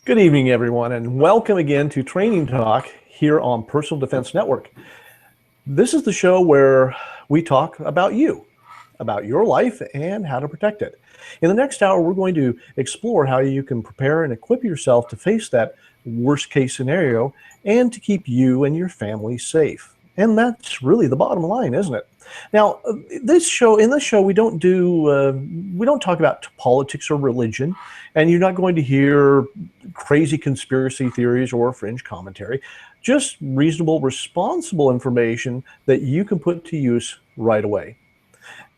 Good evening, everyone, and welcome again to Training Talk here on Personal Defense Network. This is the show where we talk about you, about your life, and how to protect it. In the next hour, we're going to explore how you can prepare and equip yourself to face that worst-case scenario and to keep you and your family safe. And that's really the bottom line, isn't it? Now, in this show, we don't talk about politics or religion, and you're not going to hear crazy conspiracy theories or fringe commentary. Just reasonable, responsible information that you can put to use right away.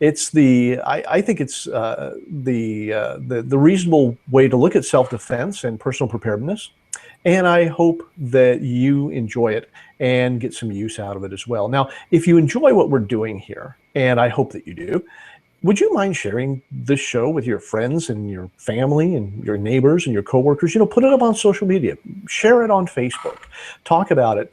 It's I think it's the reasonable way to look at self-defense and personal preparedness. And I hope that you enjoy it and get some use out of it as well. Now, if you enjoy what we're doing here, and I hope that you do, would you mind sharing this show with your friends and your family and your neighbors and your coworkers? Put it up on social media, share it on Facebook, talk about it.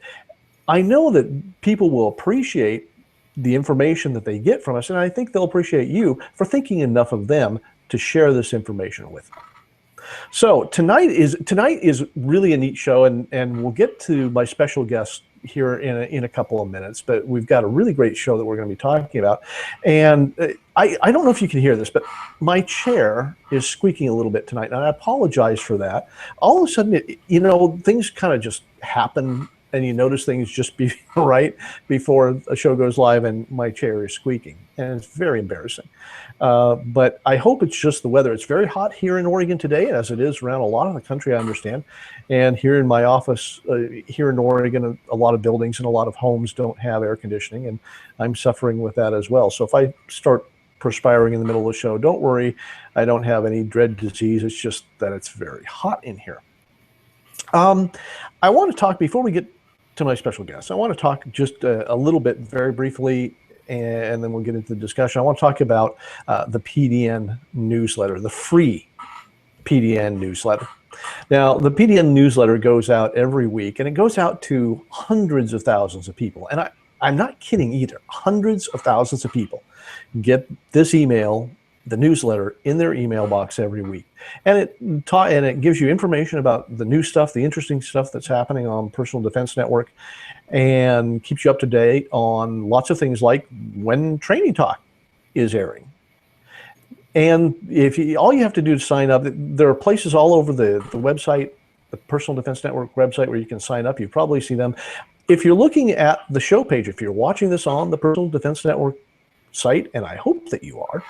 I know that people will appreciate the information that they get from us, and I think they'll appreciate you for thinking enough of them to share this information with them. So tonight is really a neat show, and we'll get to my special guest here in a couple of minutes, but we've got a really great show that we're going to be talking about. And I don't know if you can hear this, but my chair is squeaking a little bit tonight, and I apologize for that. All of a sudden, things kind of just happen, and you notice things just be right before a show goes live, and my chair is squeaking, and it's very embarrassing. But I hope it's just the weather. It's very hot here in Oregon today, as it is around a lot of the country, I understand. And here in my office, here in Oregon, a lot of buildings and a lot of homes don't have air conditioning, and I'm suffering with that as well. So if I start perspiring in the middle of the show, don't worry. I don't have any dread disease. It's just that it's very hot in here. I want to talk, before we get to my special guest, I want to talk just a little bit, very briefly, and then we'll get into the discussion. I want to talk about the PDN newsletter, the free PDN newsletter. Now, the PDN newsletter goes out every week, and it goes out to hundreds of thousands of people. And I'm not kidding either. Hundreds of thousands of people get this email, the newsletter, in their email box every week. And it gives you information about the new stuff, the interesting stuff that's happening on Personal Defense Network, and keeps you up to date on lots of things like when Training Talk is airing. And all you have to do to sign up, there are places all over the website, the Personal Defense Network website, where you can sign up. You probably see them. If you're looking at the show page, if you're watching this on the Personal Defense Network site, and I hope that you are,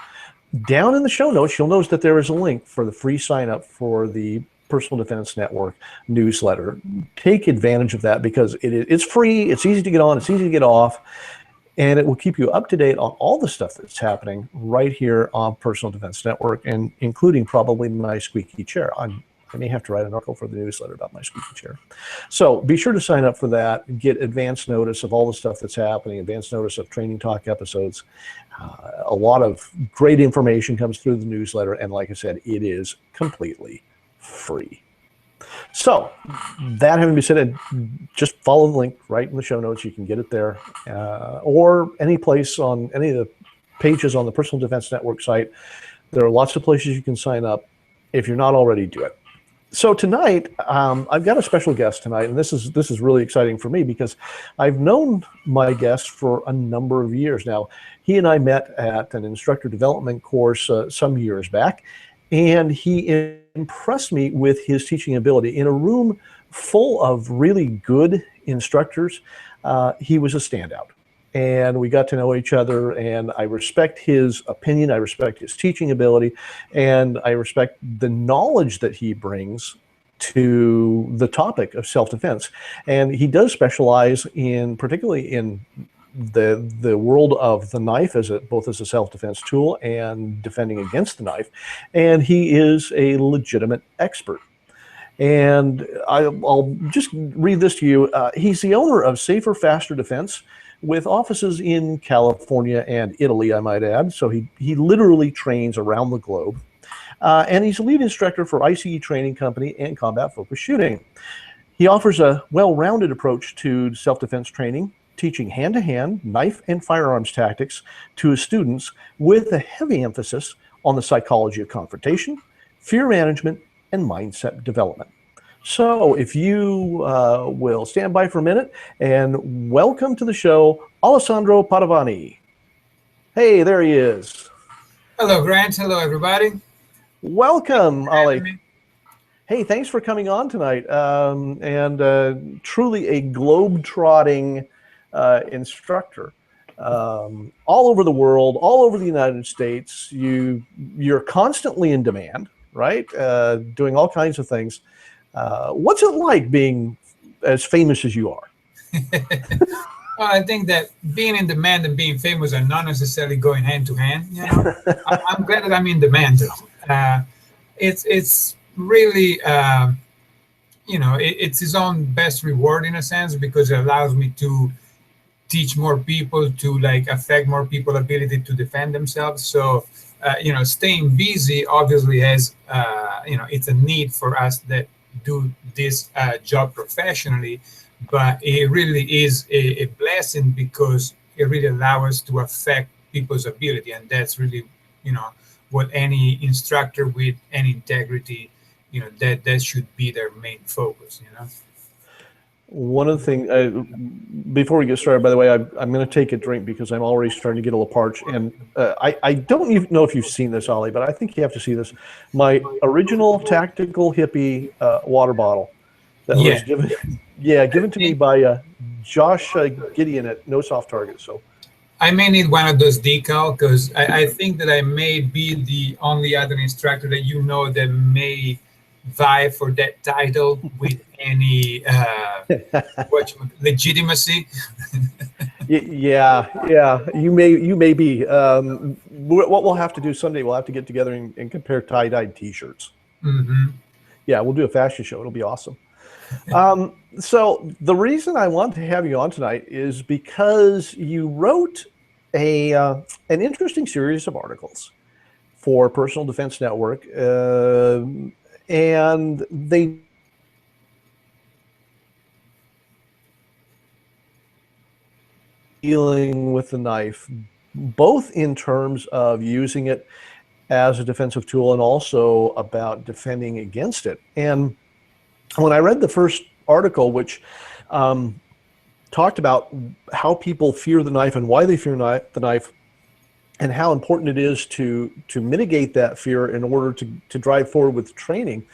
down in the show notes, you'll notice that there is a link for the free sign up for the Personal Defense Network newsletter. Take advantage of that, because it's free, it's easy to get on, it's easy to get off, and it will keep you up to date on all the stuff that's happening right here on Personal Defense Network, and including probably my squeaky chair. I may have to write an article for the newsletter about my squeaky chair. So be sure to sign up for that, get advance notice of all the stuff that's happening, advance notice of Training Talk episodes. A lot of great information comes through the newsletter, and like I said, it is completely free. So that having been said, just follow the link right in the show notes. You can get it there, or any place on any of the pages on the Personal Defense Network site. There are lots of places you can sign up. If you're not already, do it. So tonight, I've got a special guest tonight, and this is really exciting for me, because I've known my guest for a number of years now. He and I met at an instructor development course some years back, and he impressed me with his teaching ability. In a room full of really good instructors, he was a standout. And we got to know each other, and I respect his opinion, I respect his teaching ability, and I respect the knowledge that he brings to the topic of self-defense. And he does specialize particularly in the world of the knife, both as a self-defense tool and defending against the knife. And he is a legitimate expert. And I'll just read this to you. He's the owner of Safer, Faster Defense, with offices in California and Italy, I might add. So he literally trains around the globe. And he's a lead instructor for ICE Training Company and Combat Focused Shooting. He offers a well-rounded approach to self-defense training, teaching hand-to-hand knife and firearms tactics to his students, with a heavy emphasis on the psychology of confrontation, fear management, and mindset development. So if you will stand by for a minute, and welcome to the show, Alessandro Padovani. Hey, there he is. Hello, Grant. Hello, everybody. Welcome, Ali. Hey, thanks for coming on tonight. And truly a globe-trotting instructor. All over the world, all over the United States. You're constantly in demand, right? Doing all kinds of things. What's it like being as famous as you are? Well, I think that being in demand and being famous are not necessarily going hand to hand. I'm glad that I'm in demand, though. It's really, it's its own best reward in a sense, because it allows me to teach more people, to affect more people's ability to defend themselves. So, staying busy obviously has, it's a need for us that do this job professionally, but it really is a blessing, because it really allows us to affect people's ability. And that's really, what any instructor with any integrity, that should be their main focus. One of the things, before we get started, by the way, I'm going to take a drink because I'm already starting to get a little parched. And I don't even know if you've seen this, Ali, but I think you have to see this. My original tactical hippie water bottle that was given to me by Josh Gideon at No Soft Target. So I may need one of those decals, because I think that I may be the only other instructor that may vie for that title with any legitimacy. Yeah, you may be. What we'll have to do someday, we'll have to get together and compare tie-dyed T-shirts. Mm-hmm. Yeah, we'll do a fashion show. It'll be awesome. So the reason I want to have you on tonight is because you wrote an interesting series of articles for Personal Defense Network, and they dealing with the knife, both in terms of using it as a defensive tool and also about defending against it. And when I read the first article, which talked about how people fear the knife and why they fear the knife, and how important it is to mitigate that fear in order to drive forward with training,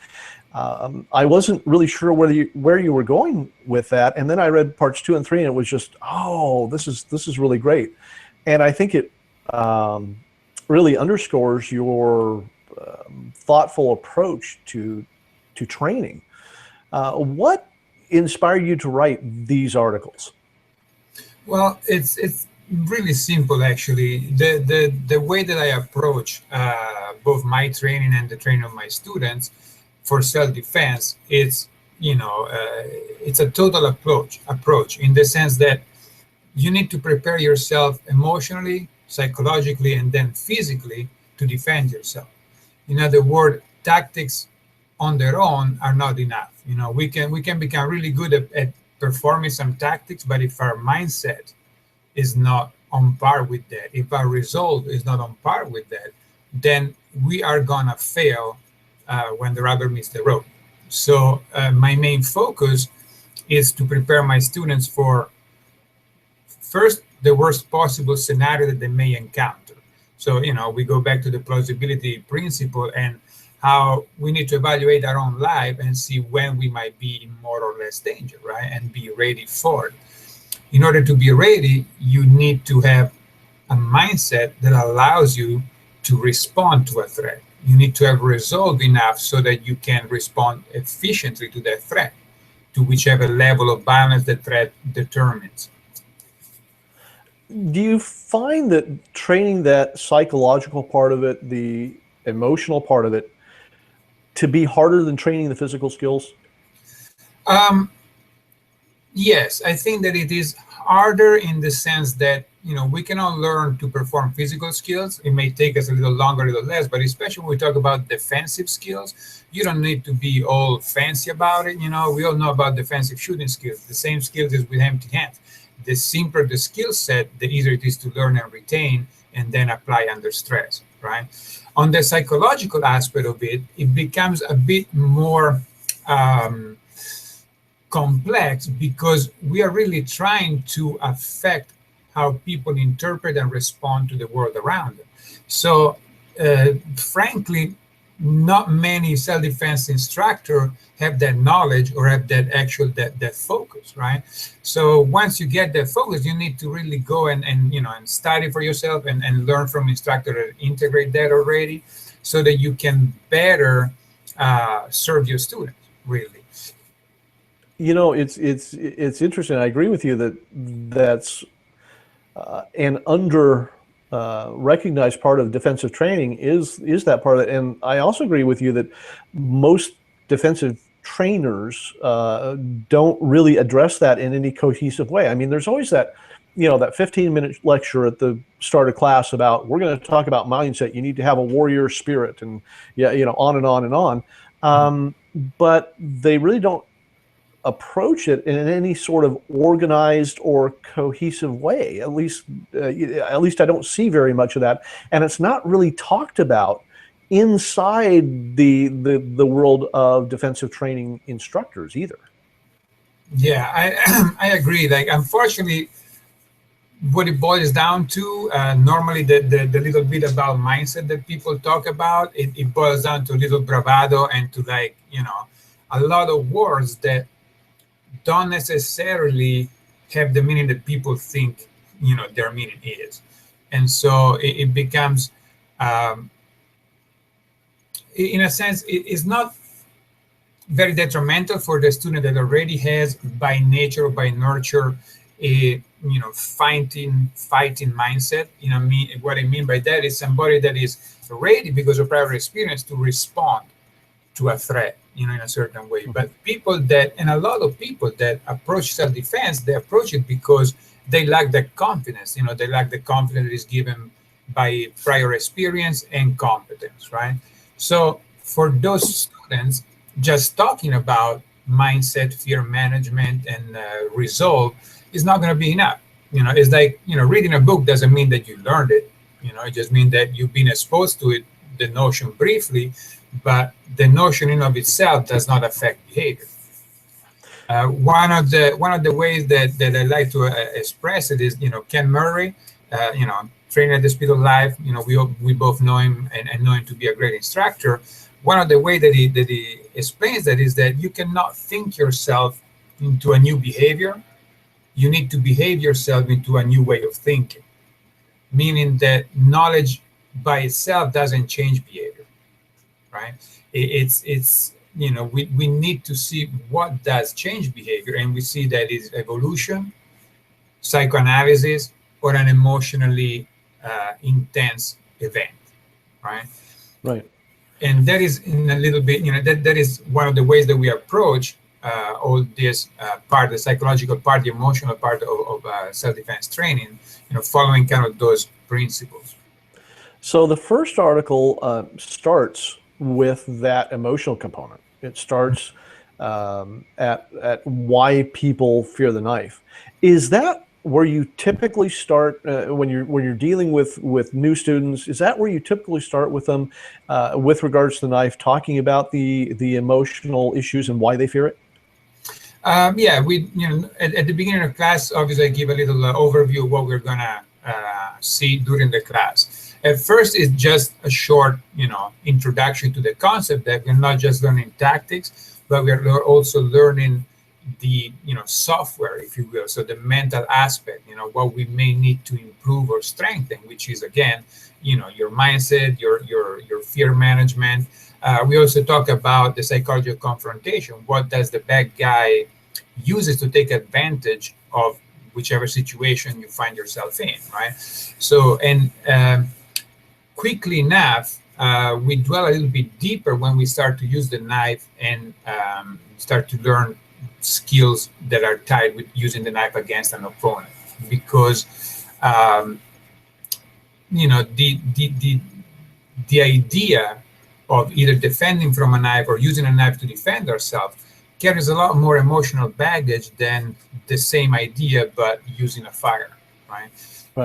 I wasn't really sure where you were going with that. And then I read parts 2 and 3, and it was just, oh, this is really great. And I think it really underscores your thoughtful approach to training. What inspired you to write these articles? Well, it's really simple, actually. The way that I approach both my training and the training of my students for self-defense, it's a total approach in the sense that you need to prepare yourself emotionally, psychologically, and then physically to defend yourself. In other words, tactics on their own are not enough. We can become really good at performing some tactics, but if our mindset is not on par with that, if our result is not on par with that, then we are gonna fail when the rubber meets the road. So my main focus is to prepare my students for, first, the worst possible scenario that they may encounter. So, we go back to the plausibility principle and how we need to evaluate our own life and see when we might be in more or less danger, right? And be ready for it. In order to be ready, you need to have a mindset that allows you to respond to a threat. You need to have resolve enough so that you can respond efficiently to that threat, to whichever level of violence the threat determines. Do you find that training that psychological part of it, the emotional part of it, to be harder than training the physical skills? Yes, I think that it is harder in the sense that, we cannot learn to perform physical skills. It may take us a little longer, a little less, but especially when we talk about defensive skills, you don't need to be all fancy about it. We all know about defensive shooting skills, the same skills as with empty hands. The simpler the skill set, the easier it is to learn and retain and then apply under stress, right? On the psychological aspect of it, it becomes a bit more complex because we are really trying to affect how people interpret and respond to the world around them. So, frankly, not many self-defense instructors have that knowledge or have that focus, right? So once you get that focus, you need to really go and study for yourself and learn from instructor that integrate that already, so that you can better serve your students, really. It's interesting. I agree with you that's an under recognized part of defensive training is that part of it. And I also agree with you that most defensive trainers don't really address that in any cohesive way. I mean, there's always that 15-minute lecture at the start of class about, we're going to talk about mindset. You need to have a warrior spirit, and on and on and on. But they really don't approach it in any sort of organized or cohesive way. At least I don't see very much of that, and it's not really talked about inside the world of defensive training instructors either. Yeah, I agree. Like, unfortunately, what it boils down to, normally the little bit about mindset that people talk about, it boils down to a little bravado and to a lot of words that don't necessarily have the meaning that people think their meaning is. And so it becomes in a sense it's not very detrimental for the student that already has by nature or by nurture a fighting mindset. What I mean by that is somebody that is ready because of prior experience to respond to a threat in a certain way. But a lot of people that approach self-defense, they approach it because they lack the confidence. They lack the confidence that is given by prior experience and competence, right? So for those students, just talking about mindset, fear management, and resolve is not going to be enough. It's like, reading a book doesn't mean that you learned it. It just means that you've been exposed to it, the notion briefly, but the notion in of itself does not affect behavior. One of the ways that I like to express it is, Ken Murray, trainer at the Speed of Life. We both know him and know him to be a great instructor. One of the ways that he explains that is that you cannot think yourself into a new behavior. You need to behave yourself into a new way of thinking, meaning that knowledge by itself doesn't change behavior, right? We need to see what does change behavior, and we see that is evolution, psychoanalysis, or an emotionally intense event, right? Right. And that is in a little bit, that is one of the ways that we approach all this part, the psychological part, the emotional part of self-defense training, following kind of those principles. So the first article starts with that emotional component. It starts at why people fear the knife. Is that where you typically start when you're dealing with new students? Is that where you typically start with them with regards to the knife, talking about the emotional issues and why they fear it? Yeah, we at the beginning of class, obviously I give a little overview of what we're gonna see during the class. At first, it's just a short introduction to the concept that we're not just learning tactics, but we're also learning the software, if you will, so the mental aspect, what we may need to improve or strengthen, which is again your mindset, your fear management. We also talk about the psychology of confrontation. What does the bad guy uses to take advantage of whichever situation you find yourself in, right? So, and quickly enough, we dwell a little bit deeper when we start to use the knife and start to learn skills that are tied with using the knife against an opponent, because the idea of either defending from a knife or using a knife to defend ourselves carries a lot more emotional baggage than the same idea but using a fire, right?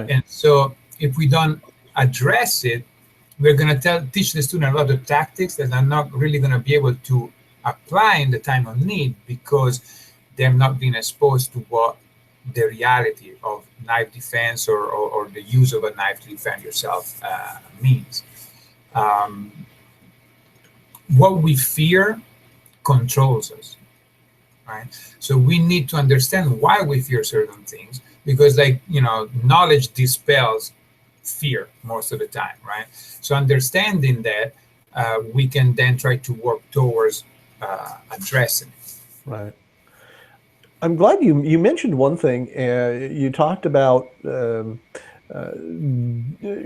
And so if we don't address it, we're going to teach the student a lot of tactics that are not really going to be able to apply in the time of need because they've not been exposed to what the reality of knife defense or the use of a knife to defend yourself means. What we fear controls us, right? So we need to understand why we fear certain things, because, like, knowledge dispels fear most of the time, right? So understanding that, we can then try to work towards addressing it. Right. I'm glad you mentioned one thing. You talked about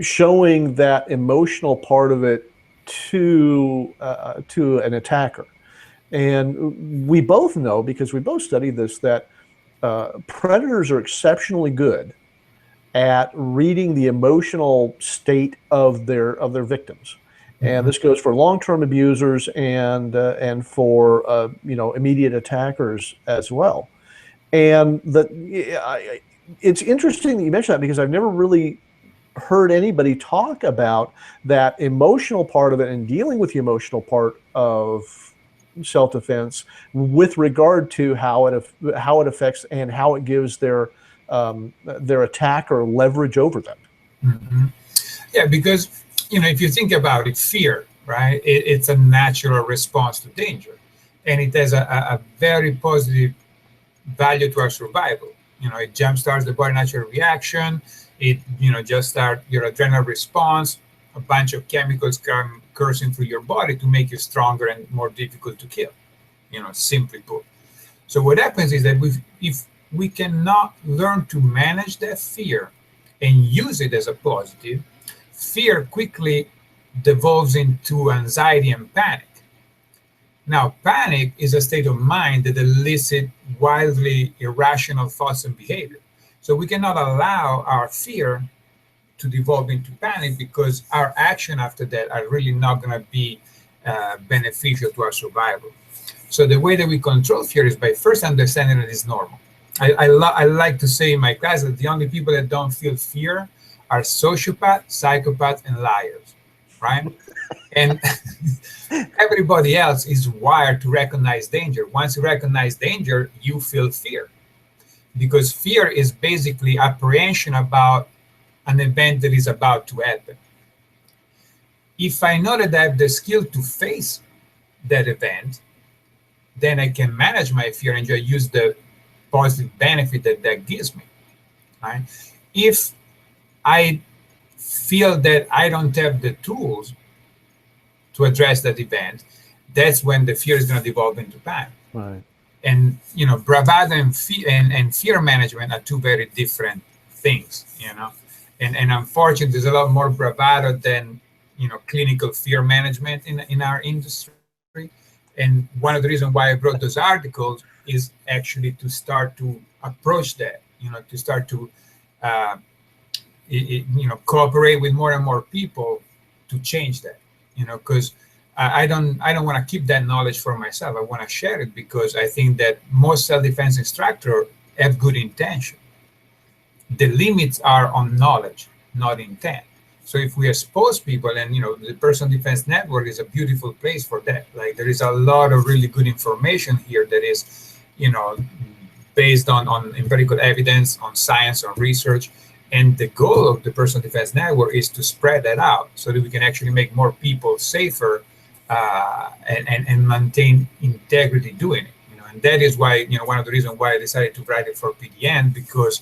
showing that emotional part of it to an attacker, and we both know, because we both studied this, that predators are exceptionally good at reading the emotional state of their victims. And this goes for long-term abusers and for immediate attackers as well. And it's interesting that you mentioned that, because I've never really heard anybody talk about that emotional part of it and dealing with the emotional part of self-defense with regard to how it affects and how it gives their attacker leverage over them. Mm-hmm. Yeah, because if you think about it, fear, right? It's a natural response to danger, and it has a very positive value to our survival. It jumpstarts the body natural reaction. It just start your adrenal response. A bunch of chemicals come coursing through your body to make you stronger and more difficult to kill. Simply put. So what happens is that if we cannot learn to manage that fear and use it as a positive, fear quickly devolves into anxiety and panic. Now, panic is a state of mind that elicits wildly irrational thoughts and behavior. So we cannot allow our fear to devolve into panic, because our action after that are really not going to be beneficial to our survival. So the way that we control fear is by first understanding that it's normal. I like to say in my class that the only people that don't feel fear are sociopaths, psychopaths, and liars, right? And everybody else is wired to recognize danger. Once you recognize danger, you feel fear, because fear is basically apprehension about an event that is about to happen. If I know that I have the skill to face that event, then I can manage my fear and just use the positive benefit that gives me, right? If I feel that I don't have the tools to address that event, that's when the fear is going to devolve into panic. Right. And bravado and fear management are two very different things. And unfortunately, there's a lot more bravado than clinical fear management in our industry. And one of the reasons why I wrote those articles is actually to start to approach that, to start to cooperate with more and more people to change that, because I don't want to keep that knowledge for myself. I want to share it, because I think that most self-defense instructors have good intention. The limits are on knowledge, not intent. So if we expose people, and the Personal Defense Network is a beautiful place for that. Like, there is a lot of really good information here that is, based on empirical evidence, on science, on research. And the goal of the Personal Defense Network is to spread that out so that we can actually make more people safer and maintain integrity doing it. And that is why, one of the reasons why I decided to write it for PDN, because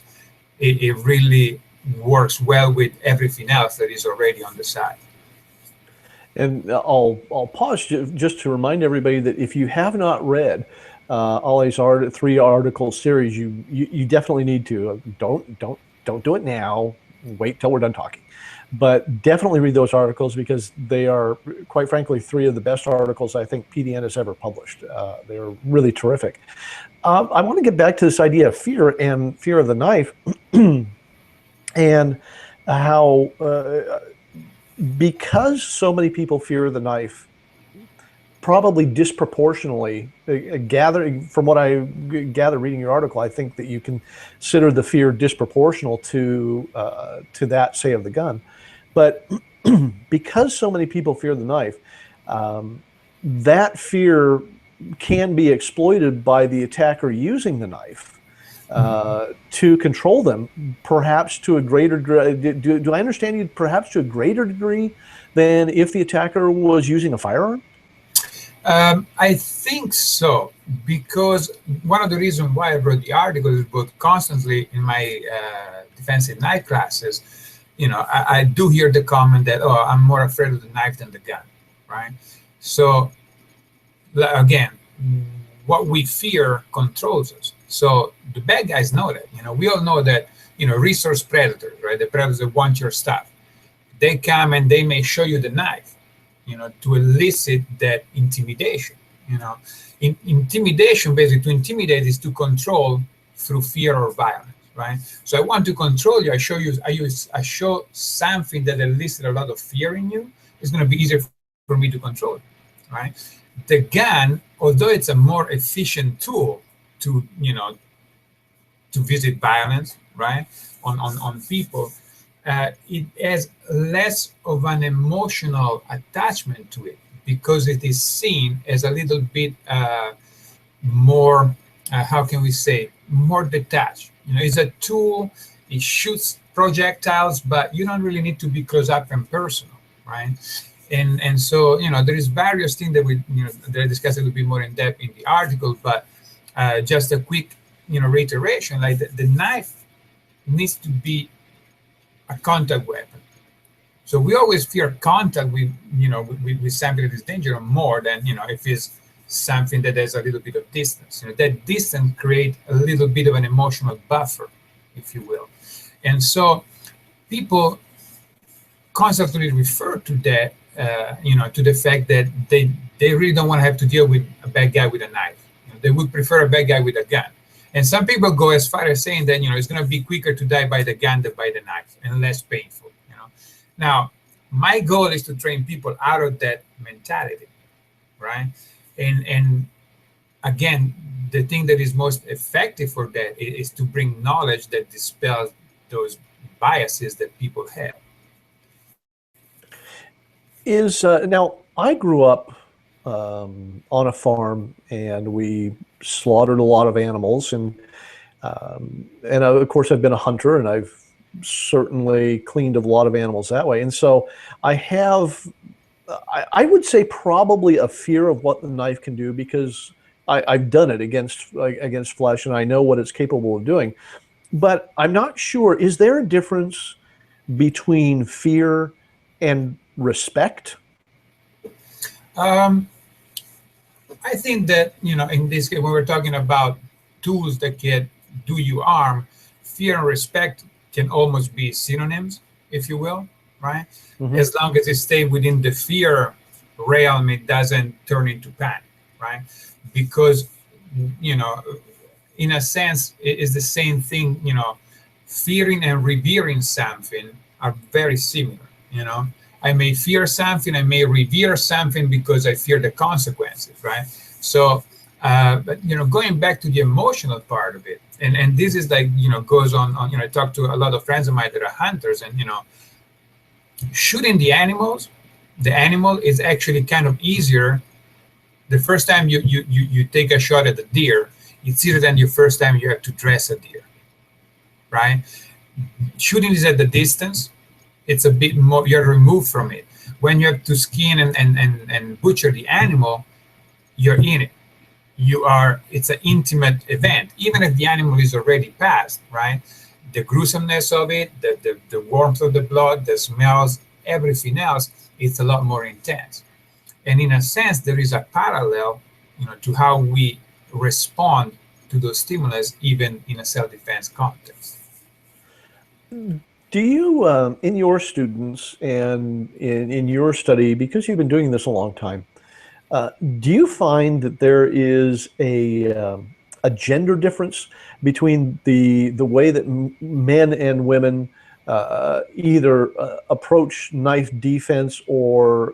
it really works well with everything else that is already on the site. And I'll pause just to remind everybody that if you have not read Ollie's 3-article series, you definitely need to. Don't do it now. Wait till we're done talking. But definitely read those articles, because they are, quite frankly, 3 of the best articles I think PDN has ever published. They are really terrific. I want to get back to this idea of fear and fear of the knife, and how because so many people fear the knife, probably disproportionately, from what I gather reading your article, I think that you consider the fear disproportional to that, say, of the gun. But because so many people fear the knife, that fear can be exploited by the attacker using the knife to control them, perhaps to a greater degree. Do I understand you? Perhaps to a greater degree than if the attacker was using a firearm? I think so, because one of the reasons why I wrote the article is both constantly in my defensive knife classes, I do hear the comment that, oh, I'm more afraid of the knife than the gun, right? So again, what we fear controls us. So the bad guys know that. We all know that, resource predators, right? The predators that want your stuff. They come and they may show you the knife, to elicit that intimidation. Intimidation, basically, to intimidate is to control through fear or violence, right? So I want to control you. I show something that elicits a lot of fear in you. It's going to be easier for me to control it, right? The gun, although it's a more efficient tool to visit violence, right, on people, it has less of an emotional attachment to it because it is seen as a little bit more, how can we say, more detached. It's a tool. It shoots projectiles, but you don't really need to be close up and personal, right? And so there is various things that that I discussed a little bit more in depth in the article, but just a quick reiteration, like the knife needs to be a contact weapon. So we always fear contact with with something that is dangerous more than if it's something that has a little bit of distance. That distance creates a little bit of an emotional buffer, if you will. And so people constantly refer to that, to the fact that they really don't want to have to deal with a bad guy with a knife. They would prefer a bad guy with a gun. And some people go as far as saying that it's going to be quicker to die by the gun than by the knife and less painful. Now, my goal is to train people out of that mentality, right? And again, the thing that is most effective for that is to bring knowledge that dispels those biases that people have. Now, I grew up on a farm, and we slaughtered a lot of animals, and of course I've been a hunter, and I've certainly cleaned a lot of animals that way. And so I have, I would say, probably a fear of what the knife can do, because I've done it against flesh, and I know what it's capable of doing. But I'm not sure, is there a difference between fear and respect? I think that, in this case, when we're talking about tools that can do you harm, fear and respect can almost be synonyms, if you will, right? Mm-hmm. As long as it stays within the fear realm, it doesn't turn into panic, right? Because, in a sense, it is the same thing, fearing and revering something are very similar, I may fear something, I may revere something because I fear the consequences, right? So, but going back to the emotional part of it, and this is like goes on. I talk to a lot of friends of mine that are hunters, and shooting the animal is actually kind of easier. The first time you take a shot at a deer, it's easier than your first time you have to dress a deer, right? Shooting is at the distance. It's a bit more, you're removed from it. When you have to skin and butcher the animal, you're in it. It's an intimate event, even if the animal is already passed, right? The gruesomeness of it, the warmth of the blood, the smells, everything else, it's a lot more intense. And in a sense, there is a parallel, to how we respond to those stimulus, even in a self-defense context. Do you, in your students and in your study, because you've been doing this a long time, do you find that there is a gender difference between the way that men and women either approach knife defense or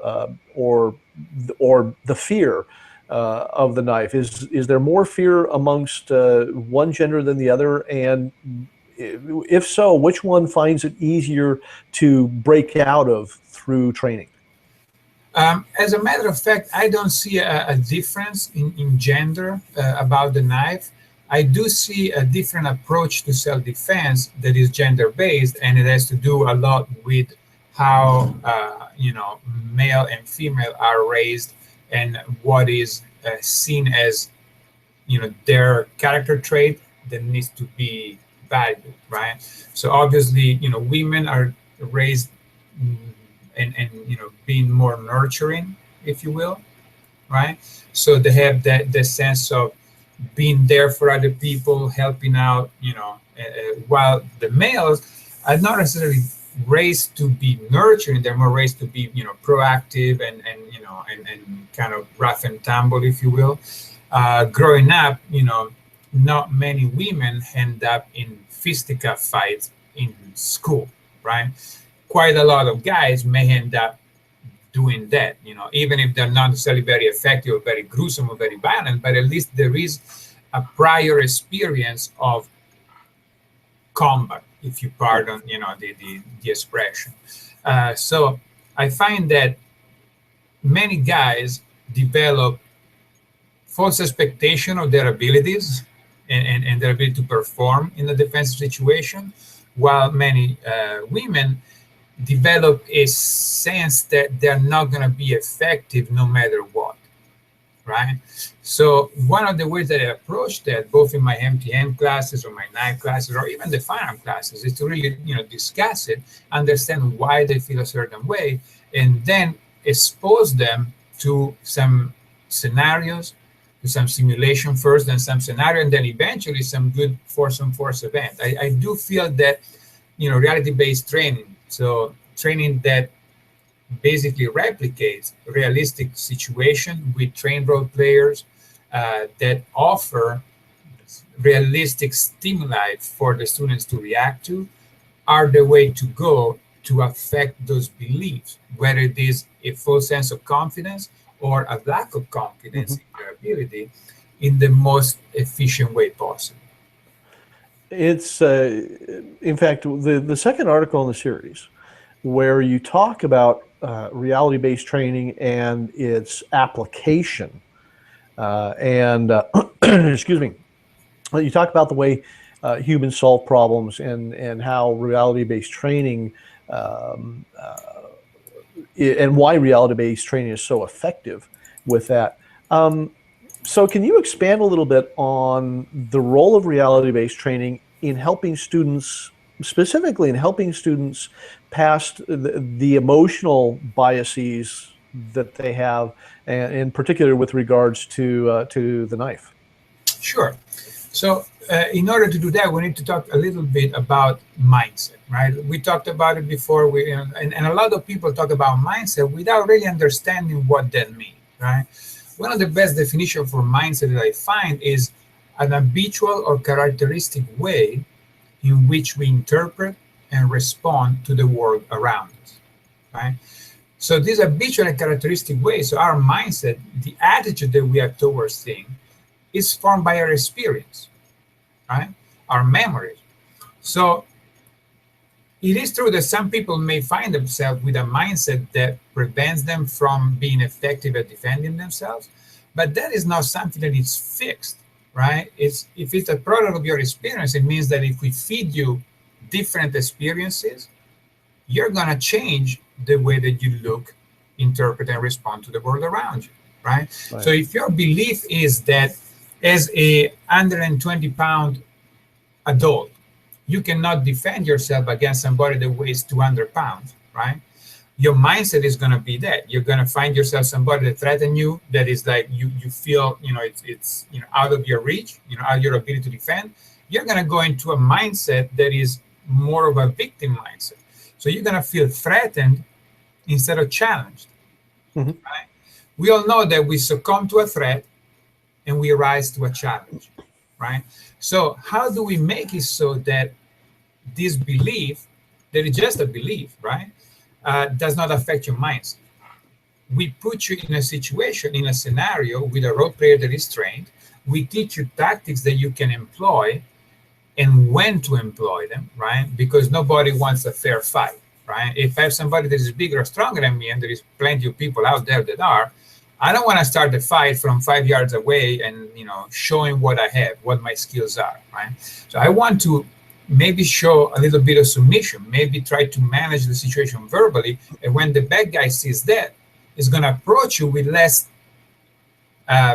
the fear of the knife? Is there more fear amongst one gender than the other? And if so, which one finds it easier to break out of through training? As a matter of fact, I don't see a difference in gender about the knife. I do see a different approach to self-defense that is gender-based, and it has to do a lot with how male and female are raised, and what is seen as their character trait that needs to be valued, right? So obviously, women are raised and being more nurturing, if you will, right? So they have that sense of being there for other people, helping out, while the males are not necessarily raised to be nurturing. They're more raised to be, proactive and kind of rough and tumble, if you will. Growing up, not many women end up in fisticuff fights in school, right? Quite a lot of guys may end up doing that, even if they're not necessarily very effective or very gruesome or very violent, but at least there is a prior experience of combat, if you pardon, the expression. So I find that many guys develop false expectation of their abilities and their ability to perform in a defensive situation, while many women develop a sense that they're not going to be effective no matter what, right? So one of the ways that I approach that, both in my MTN classes or my knife classes or even the firearm classes, is to really discuss it, understand why they feel a certain way, and then expose them to some scenarios, to some simulation first, then some scenario, and then eventually some good force-on-force event. I do feel that reality-based training, so training that basically replicates realistic situation with trained role players that offer realistic stimuli for the students to react to, are the way to go to affect those beliefs, whether it is a full sense of confidence or a lack of confidence in their ability, in the most efficient way possible. It's, in fact, the second article in the series where you talk about reality-based training and its application. Excuse me, you talk about the way humans solve problems and how reality-based training and why reality-based training is so effective with that. So can you expand a little bit on the role of reality-based training in helping students, specifically in helping students past the emotional biases that they have, and in particular with regards to the knife? Sure. So in order to do that, we need to talk a little bit about mindset, right? We talked about it before, and a lot of people talk about mindset without really understanding what that means, right? One of the best definitions for mindset that I find is an habitual or characteristic way in which we interpret and respond to the world around us, right? So this habitual and characteristic way, so our mindset, the attitude that we have towards things, is formed by our experience, right? Our memories. So it is true that some people may find themselves with a mindset that prevents them from being effective at defending themselves, but that is not something that is fixed, right? If it's a product of your experience, it means that if we feed you different experiences, you're gonna change the way that you look, interpret, and respond to the world around you, right? So if your belief is that as a 120-pound adult, you cannot defend yourself against somebody that weighs 200 pounds, right? Your mindset is going to be that. You're going to find yourself somebody that threatens you, that is like you feel, it's out of your reach, out of your ability to defend. You're going to go into a mindset that is more of a victim mindset. So you're going to feel threatened instead of challenged, right? We all know that we succumb to a threat and we rise to a challenge, right? So how do we make it so that this belief, that is just a belief, right, does not affect your mindset? We put you in a situation, in a scenario with a role player that is trained. We teach you tactics that you can employ and when to employ them, right? Because nobody wants a fair fight, right? If I have somebody that is bigger or stronger than me, and there is plenty of people out there that are, I don't want to start the fight from 5 yards away and, showing what I have, what my skills are, right? So I want to maybe show a little bit of submission, maybe try to manage the situation verbally. And when the bad guy sees that, he's going to approach you with less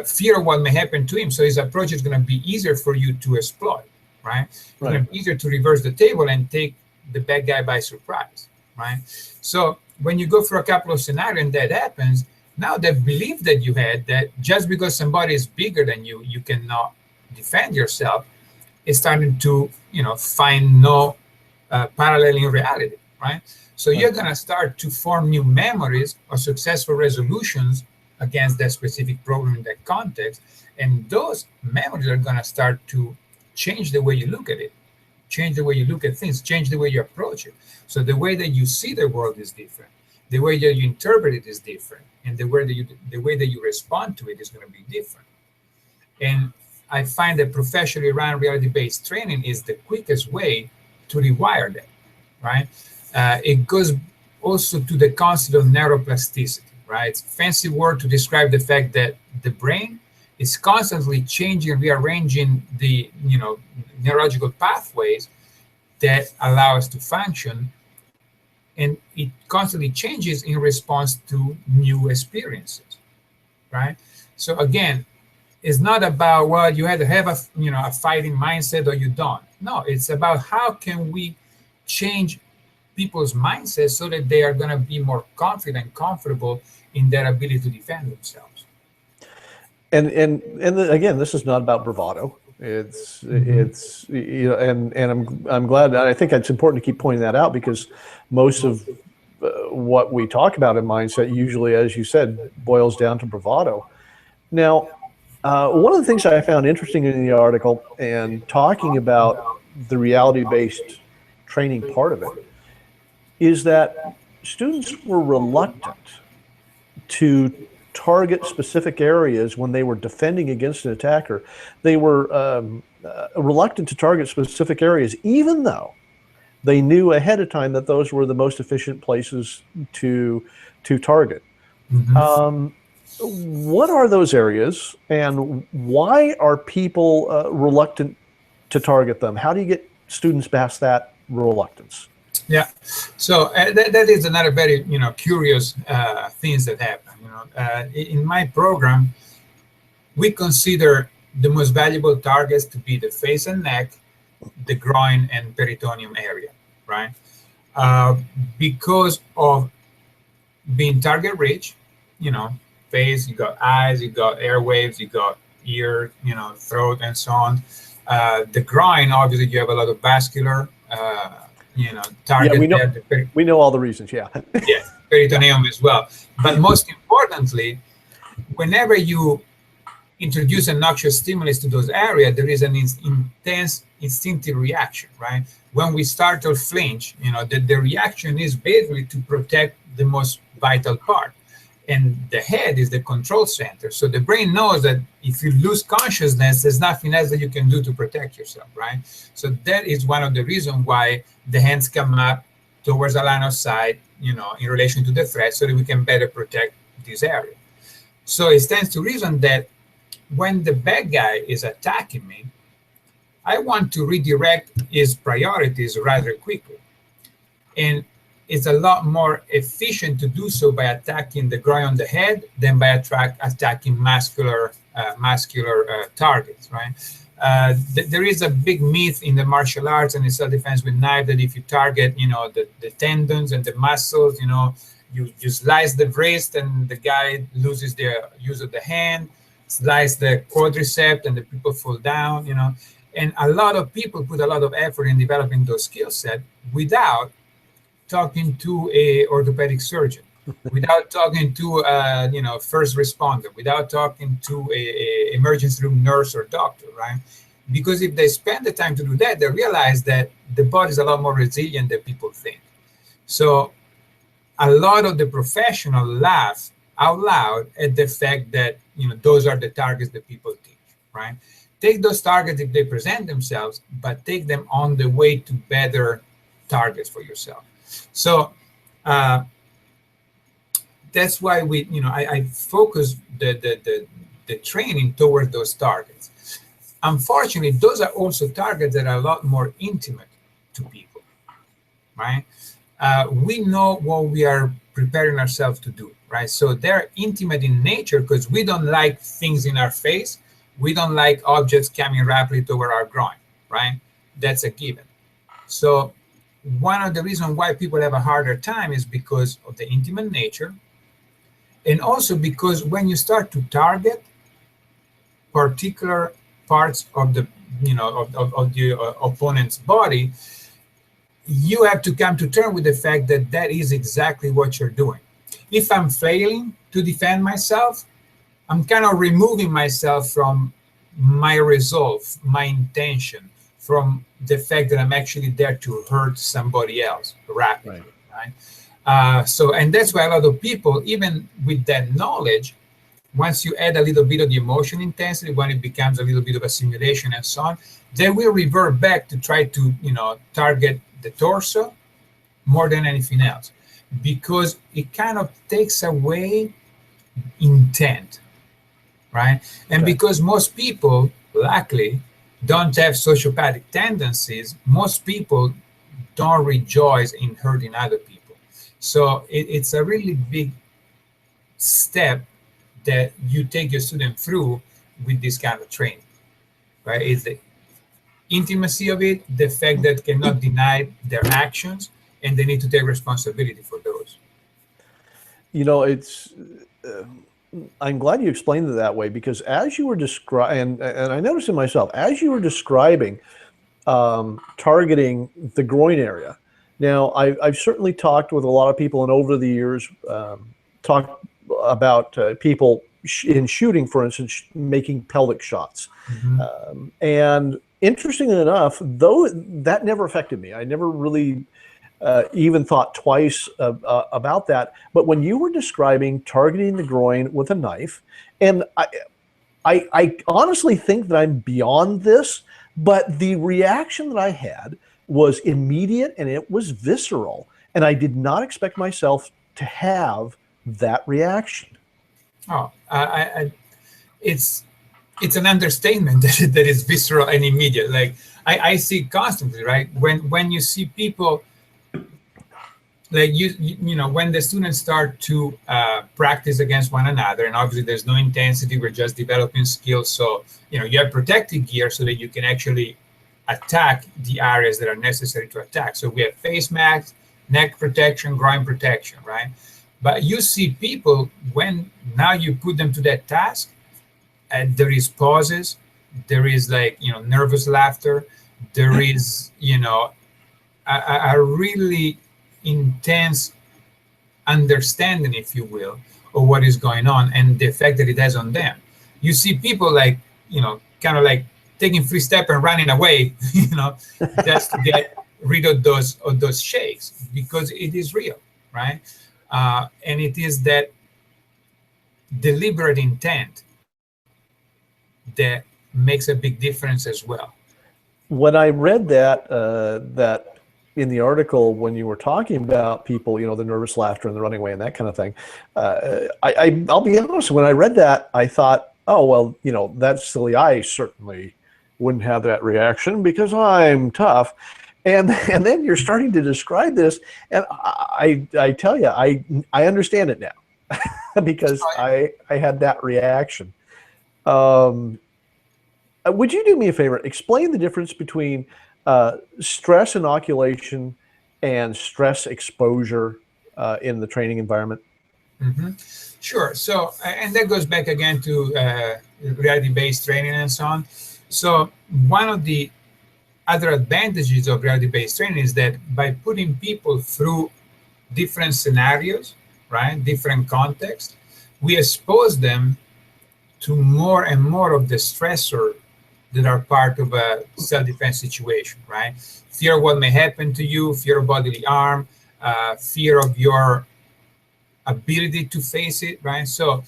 fear of what may happen to him. So his approach is going to be easier for you to exploit, right? It's going to be easier to reverse the table and take the bad guy by surprise, right? So when you go through a couple of scenarios and that happens, now the belief that you had that just because somebody is bigger than you, you cannot defend yourself, is starting to, find no parallel in reality, right? So you're going to start to form new memories of successful resolutions against that specific problem in that context. And those memories are going to start to change the way you look at it, change the way you look at things, change the way you approach it. So the way that you see the world is different. The way that you interpret it is different. And the way that you respond to it is going to be different. And I find that professionally run reality-based training is the quickest way to rewire that, right? It goes also to the concept of neuroplasticity, right? It's a fancy word to describe the fact that the brain is constantly changing, rearranging the neurological pathways that allow us to function, and it constantly changes in response to new experiences, right? So again, it's not about, well, you had to have a fighting mindset or you don't. No, it's about how can we change people's mindsets so that they are going to be more confident, comfortable in their ability to defend themselves. And again, this is not about bravado. It's and I'm glad. I think it's important to keep pointing that out, because most of what we talk about in mindset usually, as you said, boils down to bravado. Now, one of the things I found interesting in the article, and talking about the reality-based training part of it, is that students were reluctant to target specific areas when they were defending against an attacker. They were reluctant to target specific areas, even though they knew ahead of time that those were the most efficient places to target. Mm-hmm. What are those areas, and why are people reluctant to target them? How do you get students past that reluctance? Yeah, so that is another very curious things that happen. In my program, we consider the most valuable targets to be the face and neck, the groin and peritoneum area, right? Because of being target rich, face, you got eyes, you got airwaves, you got ear, throat, and so on. The groin, obviously, you have a lot of vascular, target. Yeah, we know all the reasons. Yeah. Yeah, peritoneum as well. But most importantly, whenever you introduce a noxious stimulus to those areas, there is an intense instinctive reaction, right? When we start to flinch, the reaction is basically to protect the most vital part. And the head is the control center. So the brain knows that if you lose consciousness, there's nothing else that you can do to protect yourself, right? So that is one of the reasons why the hands come up towards the line of sight, in relation to the threat, so that we can better protect this area. So it stands to reason that when the bad guy is attacking me, I want to redirect his priorities rather quickly. And it's a lot more efficient to do so by attacking the groin on the head than by attacking muscular targets, right? There is a big myth in the martial arts and in self-defense with knife that if you target, the tendons and the muscles, you slice the wrist and the guy loses the use of the hand, slice the quadricep and the people fall down, And a lot of people put a lot of effort in developing those skill sets without talking to a orthopedic surgeon, without talking to first responder, without talking to a emergency room nurse or doctor, right? Because if they spend the time to do that, they realize that the body is a lot more resilient than people think. So a lot of the professionals laugh out loud at the fact that those are the targets that people teach, right? Take those targets if they present themselves, but take them on the way to better targets for yourself. So That's why I focus the training toward those targets. Unfortunately, those are also targets that are a lot more intimate to people, right? We know what we are preparing ourselves to do, right? So they're intimate in nature because we don't like things in our face. We don't like objects coming rapidly toward our groin, right? That's a given. So one of the reasons why people have a harder time is because of the intimate nature, and also because when you start to target particular parts of the opponent's body, you have to come to terms with the fact that that is exactly what you're doing. If I'm failing to defend myself, I'm kind of removing myself from my resolve, my intention, from the fact that I'm actually there to hurt somebody else rapidly, right? And that's why a lot of people, even with that knowledge, once you add a little bit of the emotion intensity, when it becomes a little bit of a simulation and so on, they will revert back to try to, target the torso more than anything else, because it kind of takes away intent, right? And because most people, luckily, don't have sociopathic tendencies, most people don't rejoice in hurting other people. So it's a really big step that you take your student through with this kind of training, right? It's the intimacy of it, the fact that cannot deny their actions, and they need to take responsibility for those. It's I'm glad you explained it that way, because as you were describing, and I noticed it myself, as you were describing targeting the groin area. Now, I've certainly talked with a lot of people, and over the years, talked about people in shooting, for instance, making pelvic shots. Mm-hmm. And interestingly enough, though that never affected me, I never really even thought twice about that. But when you were describing targeting the groin with a knife, and I honestly think that I'm beyond this, but the reaction that I had was immediate and it was visceral, and I did not expect myself to have that reaction. Oh, it's an understatement that is visceral and immediate. Like I see constantly, right? When you see people, like when the students start to practice against one another, and obviously there's no intensity, we're just developing skills. So you have protective gear so that you can actually attack the areas that are necessary to attack. So we have face masks, neck protection, groin protection, right? But you see people, when now you put them to that task, and there is pauses, there is nervous laughter, there is a really intense understanding, if you will, of what is going on and the effect that it has on them. You see people kind of like taking 3 steps and running away, just to get rid of those shakes, because it is real, right? And it is that deliberate intent that makes a big difference as well. When I read that in the article, when you were talking about people, the nervous laughter and the running away and that kind of thing, I'll be honest, when I read that, I thought, oh, well, that's silly. I certainly wouldn't have that reaction because I'm tough. And then you're starting to describe this, and I tell you, I understand it now because I had that reaction. Would you do me a favor? Explain the difference between stress inoculation and stress exposure in the training environment. Mm-hmm. Sure. So, and that goes back again to reality-based training and so on. So one of the other advantages of reality-based training is that by putting people through different scenarios, right, different contexts, we expose them to more and more of the stressor that are part of a self-defense situation, right? Fear of what may happen to you, fear of bodily harm, fear of your ability to face it, right? So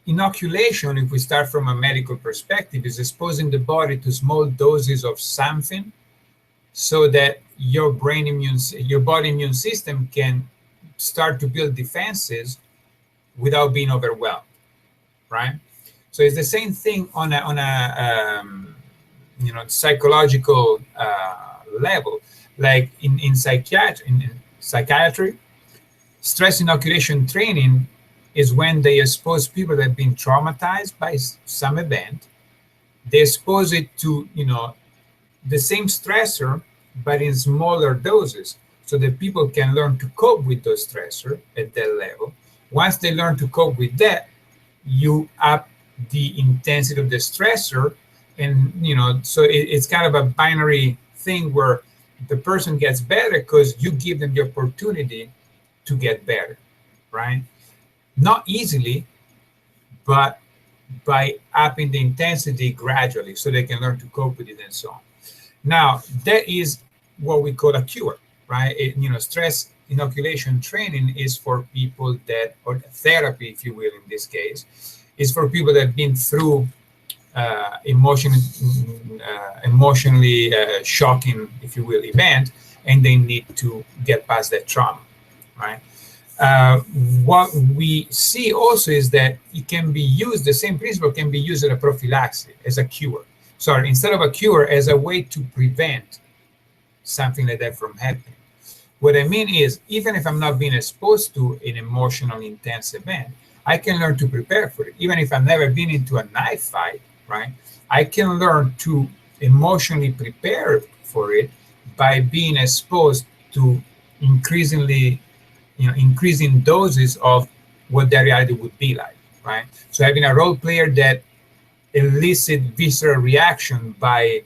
inoculation, if we start from a medical perspective, is exposing the body to small doses of something so that your body immune system can start to build defenses without being overwhelmed, right? So it's the same thing on a psychological level. Like in psychiatry, stress inoculation training is when they expose people that have been traumatized by some event. They expose it to the same stressor, but in smaller doses, so that people can learn to cope with those stressors at that level. Once they learn to cope with that, you up the intensity of the stressor, and so it's kind of a binary thing where the person gets better because you give them the opportunity to get better, right? Not easily, but by upping the intensity gradually so they can learn to cope with it and so on. Now, that is what we call a cure, right? Stress inoculation training is for people that, or therapy, if you will, in this case, is for people that have been through emotionally shocking, if you will, event, and they need to get past that trauma, right? What we see also is that it can be used, the same principle can be used as a prophylaxis, as a cure. Sorry, instead of a cure, as a way to prevent something like that from happening. What I mean is, even if I'm not being exposed to an emotionally intense event, I can learn to prepare for it. Even if I've never been into a knife fight, right? I can learn to emotionally prepare for it by being exposed to increasing doses of what the reality would be like, right? So having a role player that elicit visceral reaction by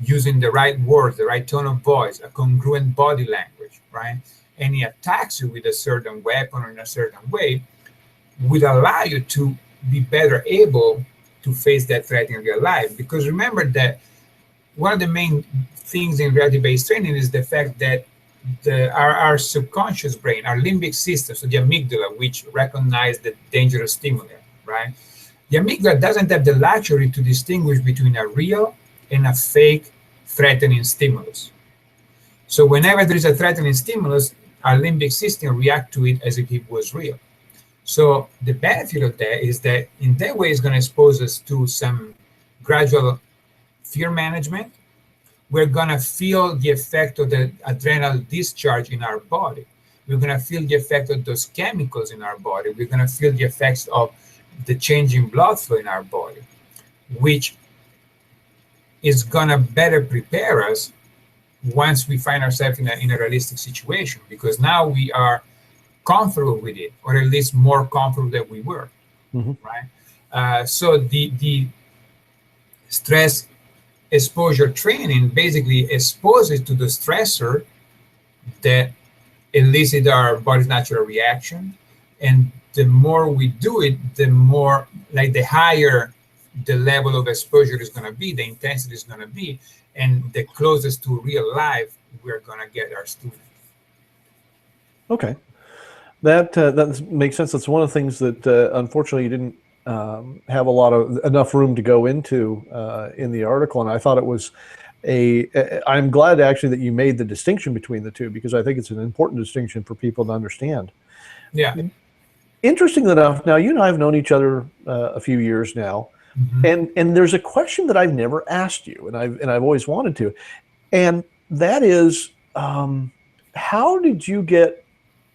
using the right words, the right tone of voice, a congruent body language, right? And he attacks you with a certain weapon or in a certain way, would allow you to be better able to face that threat in real life. Because remember that one of the main things in reality-based training is the fact that our subconscious brain, our limbic system, so the amygdala, which recognizes the dangerous stimuli, right? The amygdala doesn't have the luxury to distinguish between a real and a fake threatening stimulus. So whenever there is a threatening stimulus, our limbic system reacts to it as if it was real. So the benefit of that is that in that way, it's going to expose us to some gradual fear management. We're going to feel the effect of the adrenal discharge in our body. We're going to feel the effect of those chemicals in our body. We're going to feel the effects of the changing blood flow in our body, which is going to better prepare us once we find ourselves in a realistic situation, because now we are comfortable with it, or at least more comfortable than we were, right? So the stress exposure training basically exposes to the stressor that elicit our body's natural reaction, and the more we do it, the more, like, the higher the level of exposure is going to be, the intensity is going to be, and the closest to real life we're going to get our student. Okay, that makes sense. That's one of the things that unfortunately you didn't have enough room to go into in the article, and I thought it was I'm glad actually that you made the distinction between the two, because I think it's an important distinction for people to understand. Yeah. Interesting enough, now you and I have known each other a few years now, and there's a question that I've never asked you, and I've always wanted to, and that is, how did you get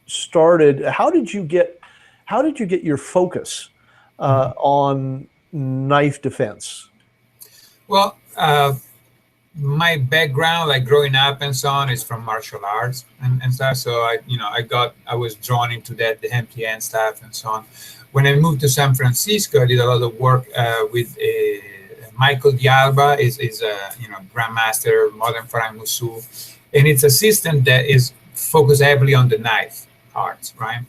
started? How did you get your focus on knife defense? Well, my background, like growing up and so on, is from martial arts and stuff. So I was drawn into that, the MTN stuff and so on. When I moved to San Francisco, I did a lot of work with Michael Dialba, is a grandmaster, modern Farang Musu, and it's a system that is focused heavily on the knife arts, right?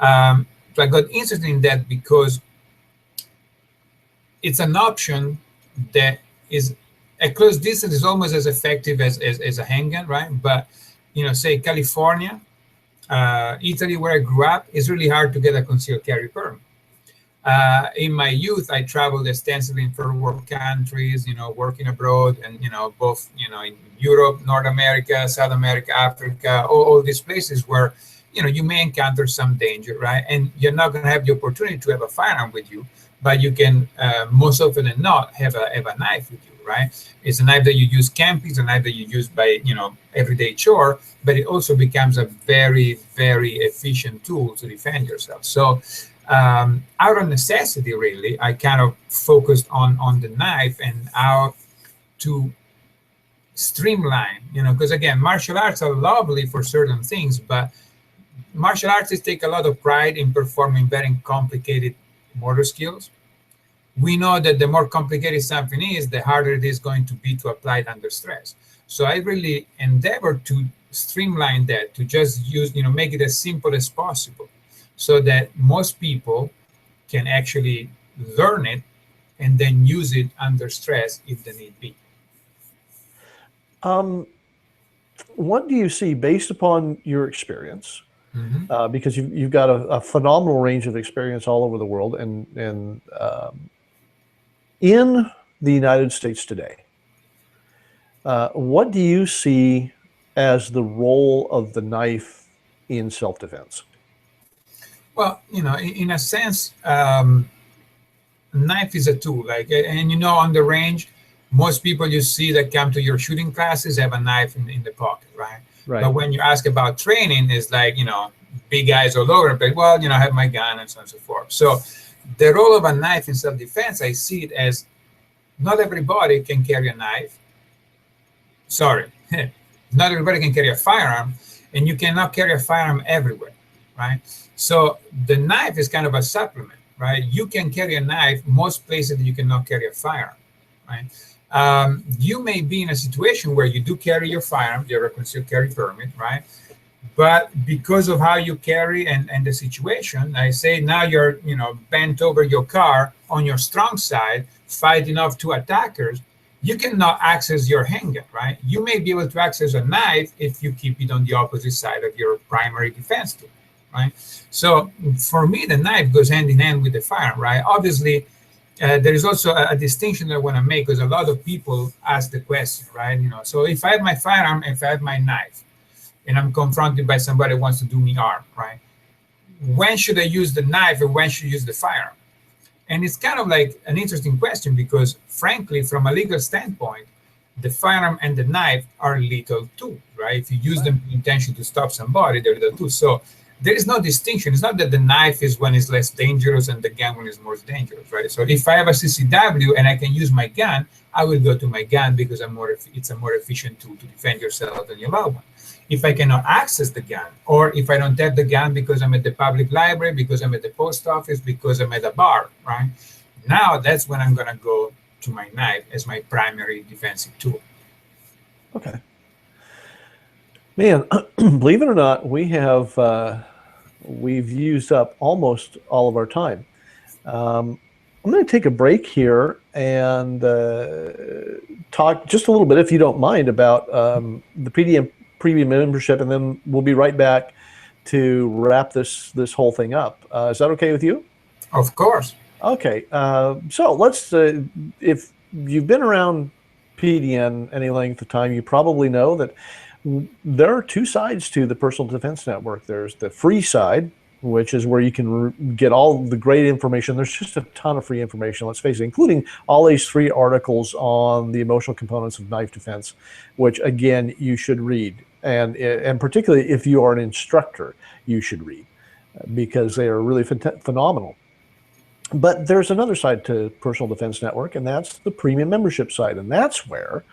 So I got interested in that because it's an option that is at close distance is almost as effective as a handgun, right? But say California, Italy, where I grew up, it's really hard to get a concealed carry permit. In my youth, I traveled extensively in third world countries, working abroad, and both in Europe, North America, South America, Africa, all these places where you may encounter some danger, right? And you're not going to have the opportunity to have a firearm with you, but you can most often than not have a knife with you, right? It's a knife that you use camping, it's a knife that you use by everyday chore, but it also becomes a very, very efficient tool to defend yourself. So out of necessity, really, I kind of focused on the knife and how to streamline, because again, martial arts are lovely for certain things, but martial artists take a lot of pride in performing very complicated motor skills. We know that the more complicated something is, the harder it is going to be to apply it under stress. So I really endeavored to streamline that, to just use, make it as simple as possible, so that most people can actually learn it and then use it under stress if the need be. What do you see based upon your experience? Mm-hmm. Because you've got a phenomenal range of experience all over the world, and in the United States today, what do you see as the role of the knife in self-defense? Well, in a sense, knife is a tool. And on the range, most people you see that come to your shooting classes have a knife in the pocket, right? Right. But when you ask about training, it's like, big guys all over, but well, I have my gun and so on and so forth. So the role of a knife in self-defense, I see it as not everybody can carry a knife. Sorry, not everybody can carry a firearm, and you cannot carry a firearm everywhere, right? So the knife is kind of a supplement, right? You can carry a knife most places that you cannot carry a firearm, right? You may be in a situation where you do carry your firearm, you have a concealed carry permit, right? But because of how you carry and the situation, I say now you're, bent over your car on your strong side, fighting off two attackers, you cannot access your handgun, right? You may be able to access a knife if you keep it on the opposite side of your primary defense tool, right? So for me, the knife goes hand in hand with the firearm, right? Obviously, there is also a distinction that I want to make, because a lot of people ask the question, right? So if I have my firearm, if I have my knife, and I'm confronted by somebody who wants to do me harm, right? When should I use the knife and when should I use the firearm? And it's kind of like an interesting question, because frankly, from a legal standpoint, the firearm and the knife are lethal tools, right? If you use them with intention to stop somebody, they're lethal tools. So there is no distinction. It's not that the knife is when it's less dangerous and the gun when it's more dangerous, right? So if I have a CCW and I can use my gun, I will go to my gun because it's a more efficient tool to defend yourself than your loved one. If I cannot access the gun, or if I don't have the gun because I'm at the public library, because I'm at the post office, because I'm at a bar, right? Now that's when I'm going to go to my knife as my primary defensive tool. Okay. Man, believe it or not, we've used up almost all of our time. I'm going to take a break here and talk just a little bit, if you don't mind, about the PDN Premium membership, and then we'll be right back to wrap this whole thing up. Is that okay with you? Of course. Okay. So let's, if you've been around PDN any length of time, you probably know that there are two sides to the Personal Defense Network. There's the free side, which is where you can get all the great information. There's just a ton of free information, let's face it, including all these 3 articles on the emotional components of knife defense, which again, you should read. And particularly if you are an instructor, you should read, because they are really phenomenal. But there's another side to Personal Defense Network, and that's the premium membership side. And that's where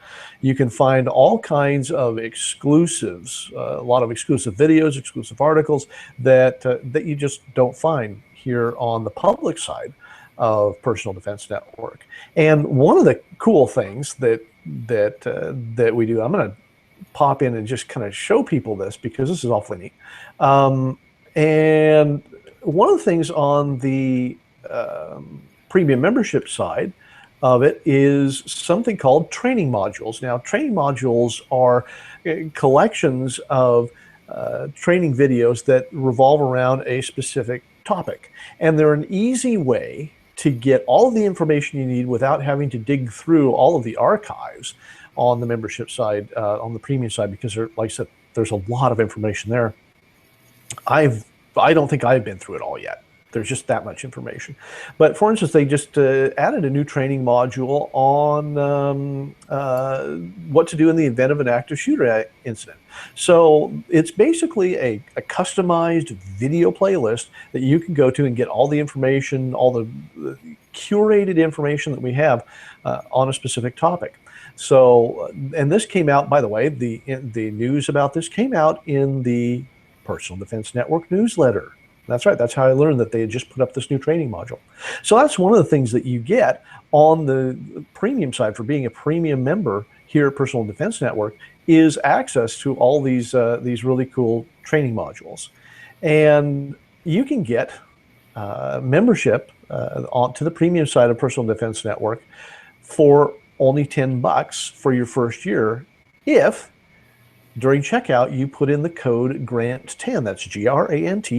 you can find all kinds of exclusives, a lot of exclusive videos, exclusive articles that you just don't find here on the public side of Personal Defense Network. And one of the cool things that we do, I'm going to pop in and just kind of show people this, because this is awfully neat. And one of the things on the premium membership side of it is something called training modules. Now, training modules are collections of training videos that revolve around a specific topic. And they're an easy way to get all of the information you need without having to dig through all of the archives on the membership side, on the premium side, because like I said, there's a lot of information there. I don't think I've been through it all yet. There's just that much information. But for instance, they just added a new training module on what to do in the event of an active shooter incident. So it's basically a customized video playlist that you can go to and get all the information, all the curated information that we have on a specific topic. So, and this came out, by the way, the news about this came out in the Personal Defense Network newsletter. That's right. That's how I learned that they had just put up this new training module. So that's one of the things that you get on the premium side for being a premium member here at Personal Defense Network is access to all these really cool training modules. And you can get membership onto the premium side of Personal Defense Network for only $10 for your first year if during checkout you put in the code GRANT10. That's GRANT,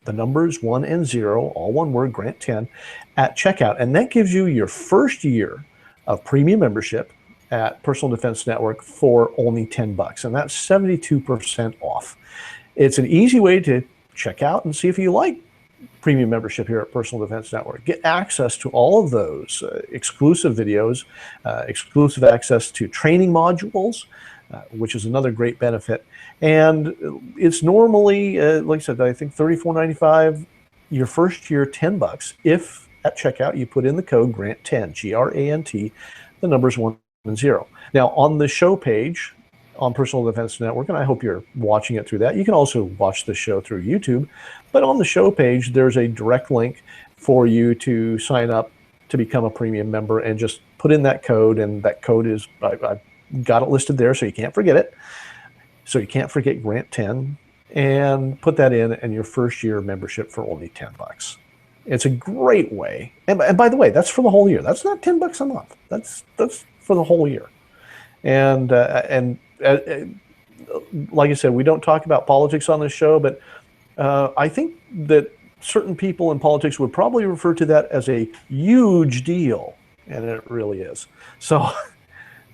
the numbers 1 and 0, all one word, GRANT10 at checkout. And that gives you your first year of premium membership at Personal Defense Network for only $10. And that's 72% off. It's an easy way to check out and see if you like premium membership here at Personal Defense Network. Get access to all of those exclusive videos, exclusive access to training modules, which is another great benefit. And it's normally, like I said, I think $34.95 your first year, $10 if at checkout you put in the code GRANT10, GRANT, the numbers 1 and 0. Now on the show page on Personal Defense Network, and I hope you're watching it through that. You can also watch the show through YouTube, but on the show page, there's a direct link for you to sign up to become a premium member and just put in that code. And that code is, I've got it listed there so you can't forget it. So you can't forget GRANT10 and put that in and your first year membership for only $10. It's a great way. And by the way, that's for the whole year. That's not $10 a month. That's for the whole year. And like I said, we don't talk about politics on this show, but I think that certain people in politics would probably refer to that as a huge deal, and it really is. So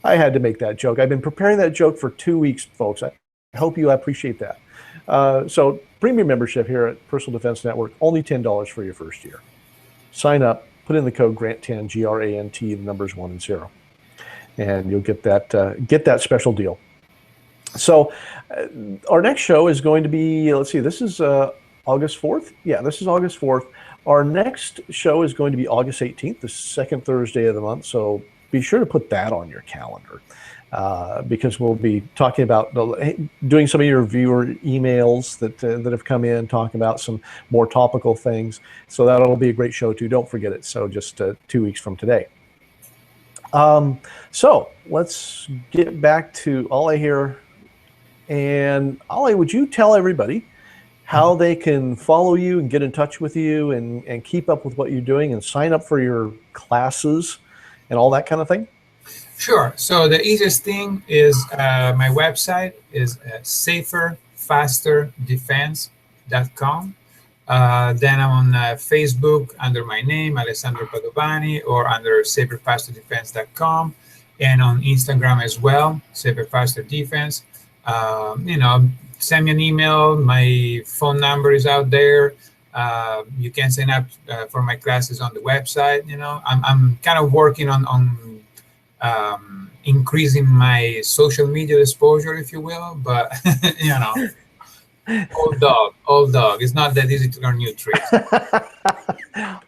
I had to make that joke. I've been preparing that joke for 2 weeks, folks. I hope you appreciate that. So premium membership here at Personal Defense Network, only $10 for your first year. Sign up, put in the code GRANT10, GRANT, the numbers 1 and 0. And you'll get that special deal. So our next show is going to be, let's see, this is August 4th. Yeah, this is August 4th. Our next show is going to be August 18th, the second Thursday of the month. So be sure to put that on your calendar because we'll be talking about doing some of your viewer emails that have come in, talking about some more topical things. So that'll be a great show too. Don't forget it. So just 2 weeks from today. So let's get back to Ollie here. And Ollie, would you tell everybody how they can follow you and get in touch with you and keep up with what you're doing and sign up for your classes and all that kind of thing? Sure. So the easiest thing is my website is saferfasterdefense.com. Then I'm on Facebook under my name, Alessandro Padovani, or under saferfasterdefense.com, and on Instagram as well, saferfasterdefense. Send me an email. My phone number is out there. You can sign up for my classes on the website. I'm kind of working on increasing my social media exposure, if you will, but old dog. It's not that easy to learn new tricks.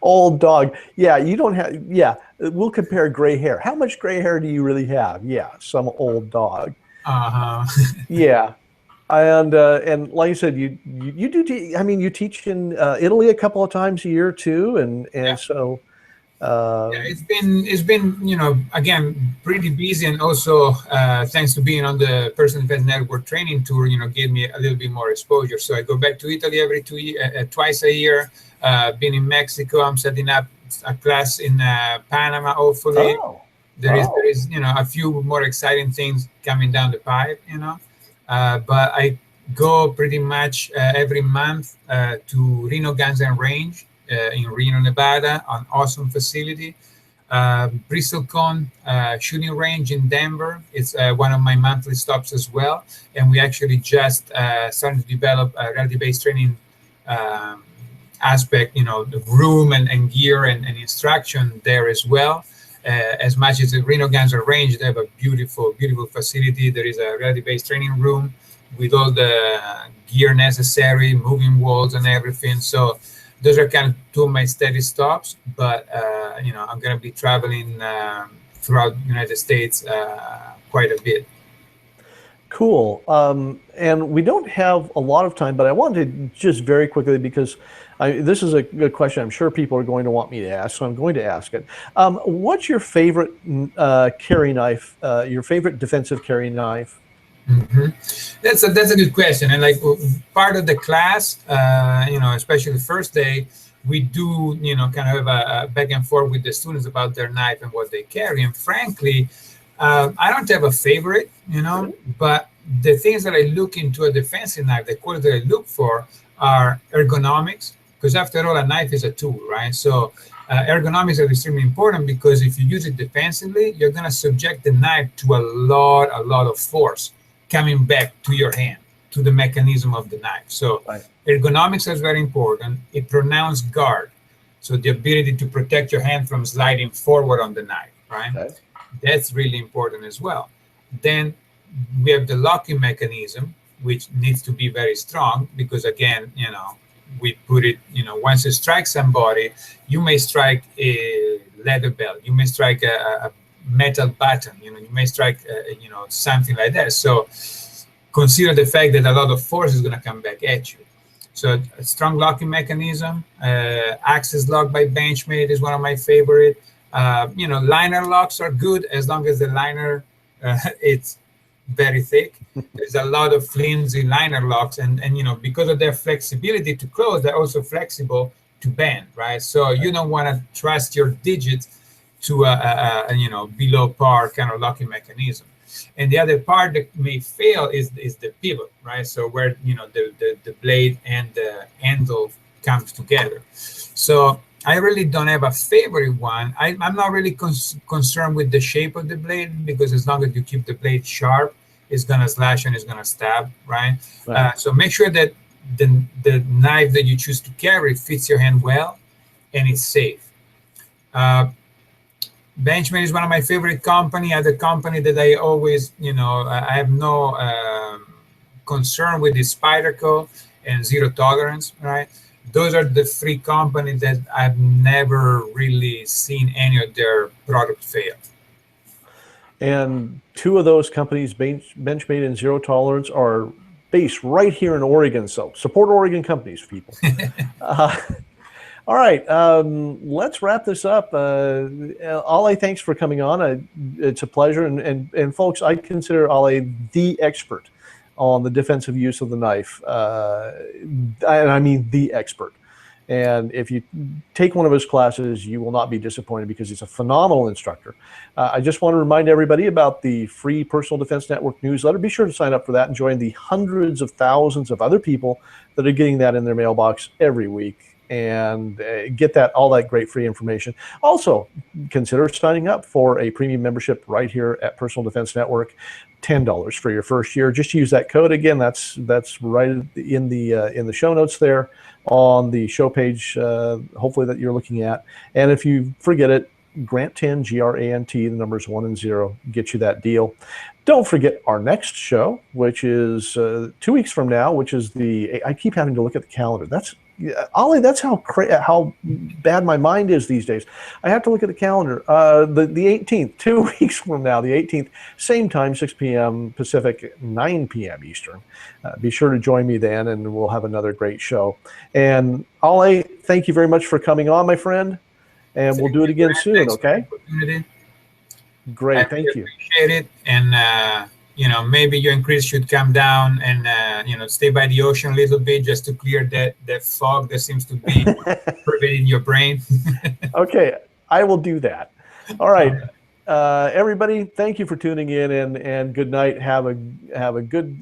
Old dog. Yeah, you don't have. Yeah, we'll compare gray hair. How much gray hair do you really have? Yeah, some old dog. Yeah, and like I said, you do. You teach in Italy a couple of times a year too, and yeah. So. It's been again pretty busy, and also thanks to being on the Personal Defense Network training tour, gave me a little bit more exposure. So I go back to Italy every twice a year. Been in Mexico. I'm setting up a class in Panama. Hopefully, there is a few more exciting things coming down the pipe. But I go pretty much every month to Reno Guns and Range in Reno, Nevada, an awesome facility. Bristlecone shooting range in Denver. It's one of my monthly stops as well. And we actually just started to develop a reality-based training aspect, the room and gear and instruction there as well. As much as the Reno Guns and Range, they have a beautiful, beautiful facility. There is a reality-based training room with all the gear necessary, moving walls and everything. So those are kind of two of my steady stops, but I'm going to be traveling throughout the United States quite a bit. Cool. And we don't have a lot of time, but I wanted to just very quickly, because this is a good question I'm sure people are going to want me to ask, so I'm going to ask it. What's your favorite carry knife, your favorite defensive carry knife? Mm-hmm. That's a good question. And like part of the class, especially the first day, we do, kind of have a back and forth with the students about their knife and what they carry. And frankly, I don't have a favorite, but the things that I look into a defensive knife, the quality that I look for are ergonomics, because after all, a knife is a tool, right? So ergonomics are extremely important, because if you use it defensively, you're going to subject the knife to a lot of force coming back to your hand, to the mechanism of the knife. So ergonomics is very important. A pronounced guard, so the ability to protect your hand from sliding forward on the knife, right? Okay. That's really important as well. Then we have the locking mechanism, which needs to be very strong, because again, we put it, once you strike somebody, you may strike a leather belt, you may strike a metal button, you may strike, something like that. So consider the fact that a lot of force is going to come back at you. So a strong locking mechanism, access lock by Benchmade is one of my favorite. Liner locks are good as long as the liner it's very thick. There's a lot of flimsy liner locks, and because of their flexibility to close, they're also flexible to bend, right? So you don't want to trust your digits to a below par kind of locking mechanism. And the other part that may fail is the pivot, right? So where the blade and the handle comes together. So I really don't have a favorite one. I'm not really concerned with the shape of the blade, because as long as you keep the blade sharp, it's gonna slash and it's gonna stab, right? So make sure that the knife that you choose to carry fits your hand well and it's safe. Benchmade is one of my favorite company. Other company that I always, I have no concern with is Spyderco and Zero Tolerance, right? Those are the three companies that I've never really seen any of their products fail. And two of those companies, Benchmade and Zero Tolerance, are based right here in Oregon. So support Oregon companies, people. All right, let's wrap this up. Ale, thanks for coming on. It's a pleasure. And folks, I consider Ale the expert on the defensive use of the knife. And I mean the expert. And if you take one of his classes, you will not be disappointed, because he's a phenomenal instructor. I just want to remind everybody about the free Personal Defense Network newsletter. Be sure to sign up for that and join the hundreds of thousands of other people that are getting that in their mailbox every week, and get all that great free information. Also, consider signing up for a premium membership right here at Personal Defense Network. $10 for your first year. Just use that code again. That's right in the show notes there on the show page, hopefully that you're looking at. And if you forget it, Grant 10, GRANT, the numbers 1 and 0, get you that deal. Don't forget our next show, which is 2 weeks from now, which is I keep having to look at the calendar. Ollie, that's how bad my mind is these days. I have to look at the calendar. The 18th, 2 weeks from now, the 18th, same time, 6 p.m. Pacific, 9 p.m. Eastern. Be sure to join me then, and we'll have another great show. And Ollie, thank you very much for coming on, my friend. And we'll do it again soon, okay? Great, thank you. Appreciate it. And maybe you and Chris should come down and stay by the ocean a little bit, just to clear that fog that seems to be pervading your brain. Okay, I will do that. All right. Everybody, thank you for tuning in, and good night. Have a good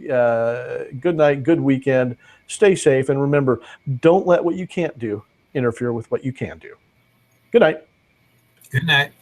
night, good weekend. Stay safe, and remember, don't let what you can't do interfere with what you can do. Good night. Good night.